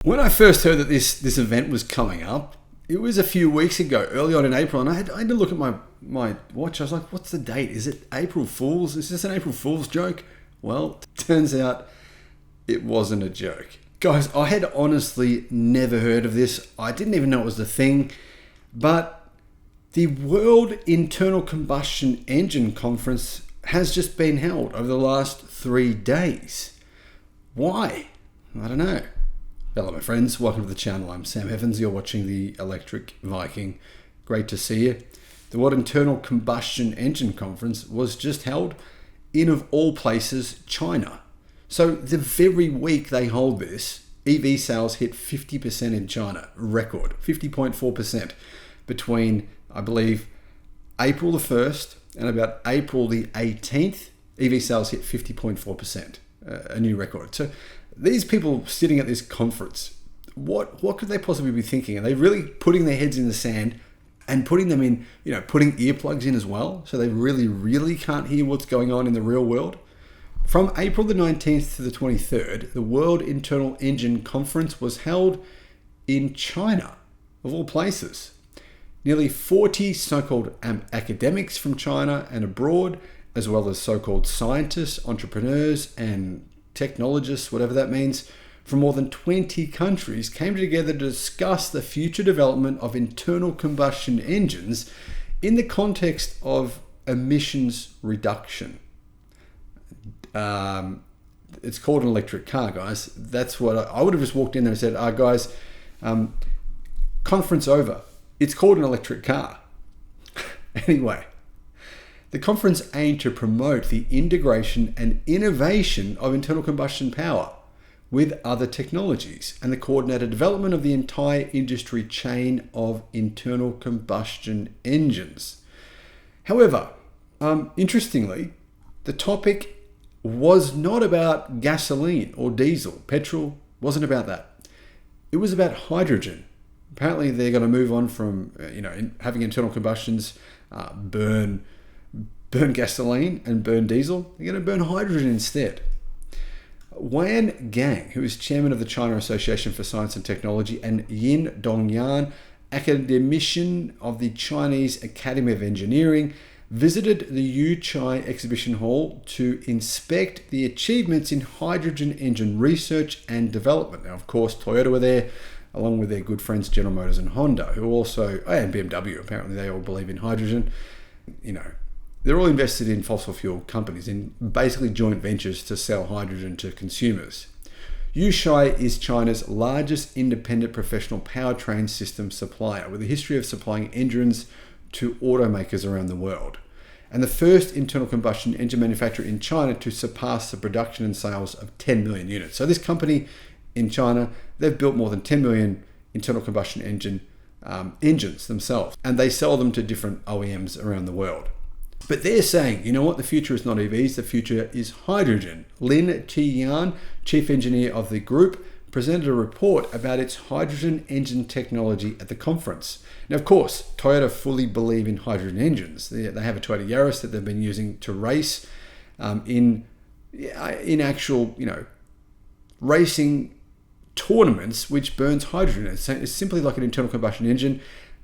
When I first heard that this event was coming up, it was a few weeks ago, early on in April, and I had to look at my watch. I was like, what's the date? Is it April Fool's? Is this an April Fool's joke? Well, turns out it wasn't a joke. Guys, I had honestly never heard of this. I didn't even know it was a thing, but the World Internal Combustion Engine Conference has just been held over the last 3 days. Why? I don't know. Hello my friends, welcome to the channel. I'm Sam Evans, you're watching the Electric Viking. Great to see you. The World Internal Combustion Engine Conference was just held in, of all places, China. So the very week they hold this, EV sales hit 50% in China, record, 50.4% between, I believe, April the 1st and about April the 18th, EV sales hit 50.4%, a new record. So these people sitting at this conference, what could they possibly be thinking? Are they really putting their heads in the sand and putting them in, putting earplugs in as well, so they really can't hear what's going on in the real world? From April the 19th to the 23rd, the World Internal Engine Conference was held in China, of all places. Nearly 40 so-called academics from China and abroad, as well as so-called scientists, entrepreneurs, and technologists, whatever that means, from more than 20 countries came together to discuss the future development of internal combustion engines in the context of emissions reduction. It's called an electric car, guys. That's what I would have just walked in there and said, guys, conference over. It's called an electric car. Anyway, the conference aimed to promote the integration and innovation of internal combustion power with other technologies and the coordinated development of the entire industry chain of internal combustion engines. However, interestingly, the topic was not about gasoline or diesel. Petrol wasn't about that. It was about hydrogen. Apparently, they're going to move on from having internal combustions burn gasoline and burn diesel. They're going to burn hydrogen instead. Wan Gang, who is chairman of the China Association for Science and Technology, and Yin Dongyan, academician of the Chinese Academy of Engineering, visited the Yuchai exhibition hall to inspect the achievements in hydrogen engine research and development. Now, of course, Toyota were there, along with their good friends General Motors and Honda, who also, and BMW, apparently they all believe in hydrogen. They're all invested in fossil fuel companies, in basically joint ventures to sell hydrogen to consumers. Yuchai is China's largest independent professional powertrain system supplier, with a history of supplying engines to automakers around the world, and the first internal combustion engine manufacturer in China to surpass the production and sales of 10 million units. So this company in China, they've built more than 10 million internal combustion engines themselves, and they sell them to different OEMs around the world. But they're saying, you know what, the future is not EVs, the future is hydrogen. Lin Tiyan, chief engineer of the group, presented a report about its hydrogen engine technology at the conference. Now, of course, Toyota fully believe in hydrogen engines. They have a Toyota Yaris that they've been using to race in actual, racing tournaments, which burns hydrogen. It's simply like an internal combustion engine,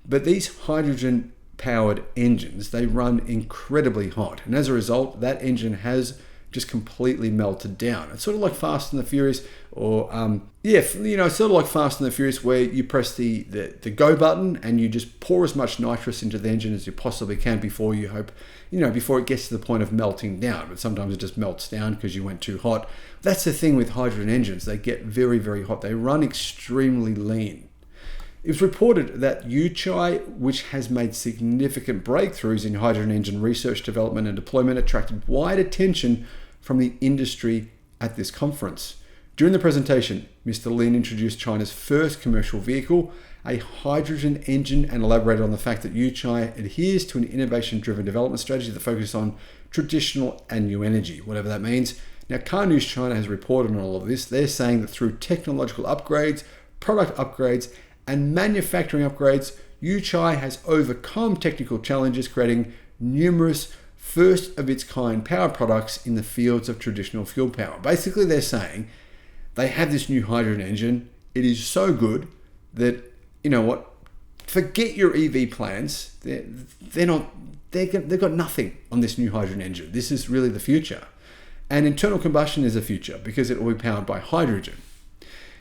but these hydrogen powered engines, they run incredibly hot, and as a result that engine has just completely melted down. It's sort of like Fast and the Furious, or it's sort of like Fast and the Furious, where you press the go button and you just pour as much nitrous into the engine as you possibly can before it gets to the point of melting down. But sometimes it just melts down because you went too hot. That's the thing with hydrogen engines. They get very hot. They run extremely lean. It was reported that Yuchai, which has made significant breakthroughs in hydrogen engine research, development and deployment, attracted wide attention from the industry at this conference. During the presentation, Mr. Lin introduced China's first commercial vehicle, a hydrogen engine, and elaborated on the fact that Yuchai adheres to an innovation-driven development strategy that focuses on traditional and new energy, whatever that means. Now, Car News China has reported on all of this. They're saying that through technological upgrades, product upgrades, and manufacturing upgrades, Yuchai has overcome technical challenges, creating numerous first-of-its-kind power products in the fields of traditional fuel power. Basically, they're saying they have this new hydrogen engine. It is so good that, you know what, forget your EV plans. They've got nothing on this new hydrogen engine. This is really the future. And internal combustion is the future because it will be powered by hydrogen.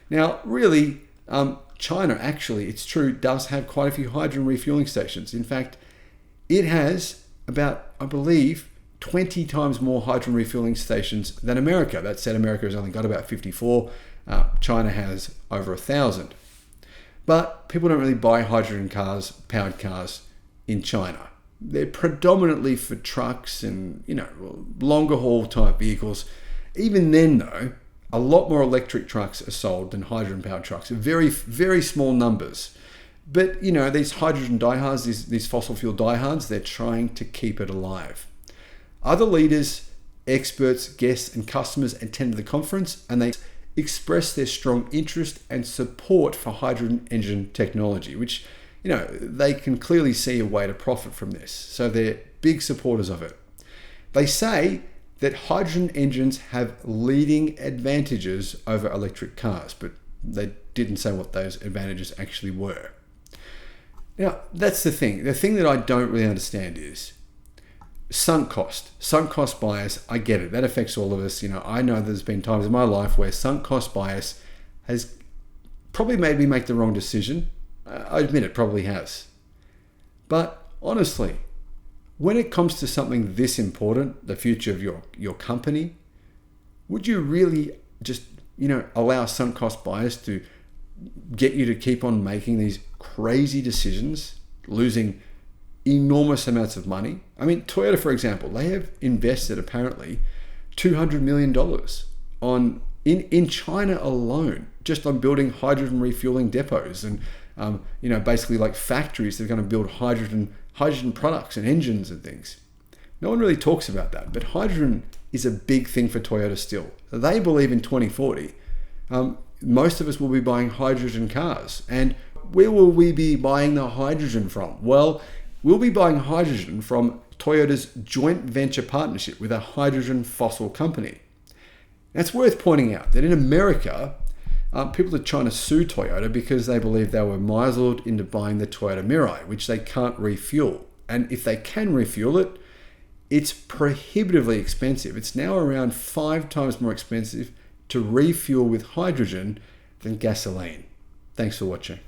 Now, really, China actually, it's true, does have quite a few hydrogen refueling stations. In fact, it has about, I believe, 20 times more hydrogen refueling stations than America. That said, America has only got about 54. China has over 1,000. But people don't really buy hydrogen cars, powered cars in China. They're predominantly for trucks and, you know, longer haul type vehicles. Even then though, a lot more electric trucks are sold than hydrogen powered trucks. Very, very small numbers. But, you know, these hydrogen diehards, these fossil fuel diehards, they're trying to keep it alive. Other leaders, experts, guests and customers attend the conference and they express their strong interest and support for hydrogen engine technology, which, you know, they can clearly see a way to profit from this. So they're big supporters of it. They say that hydrogen engines have leading advantages over electric cars, but they didn't say what those advantages actually were. Now, that's the thing. The thing that I don't really understand is sunk cost bias. I get it. That affects all of us. You know, I know there's been times in my life where sunk cost bias has probably made me make the wrong decision. I admit it probably has. But honestly, when it comes to something this important, the future of your company, would you really just, you know, allow sunk cost bias to get you to keep on making these crazy decisions, losing enormous amounts of money? I mean, Toyota, for example, they have invested apparently $200 million in China alone, just on building hydrogen refueling depots and you know, basically like factories that are going to build hydrogen products and engines and things. No one really talks about that, but hydrogen is a big thing for Toyota still. They believe in 2040, most of us will be buying hydrogen cars. And where will we be buying the hydrogen from? Well, we'll be buying hydrogen from Toyota's joint venture partnership with a hydrogen fossil company. Now, it's worth pointing out that in America, people are trying to sue Toyota because they believe they were misled into buying the Toyota Mirai, which they can't refuel. And if they can refuel it, it's prohibitively expensive. It's now around 5 times more expensive to refuel with hydrogen than gasoline. Thanks for watching.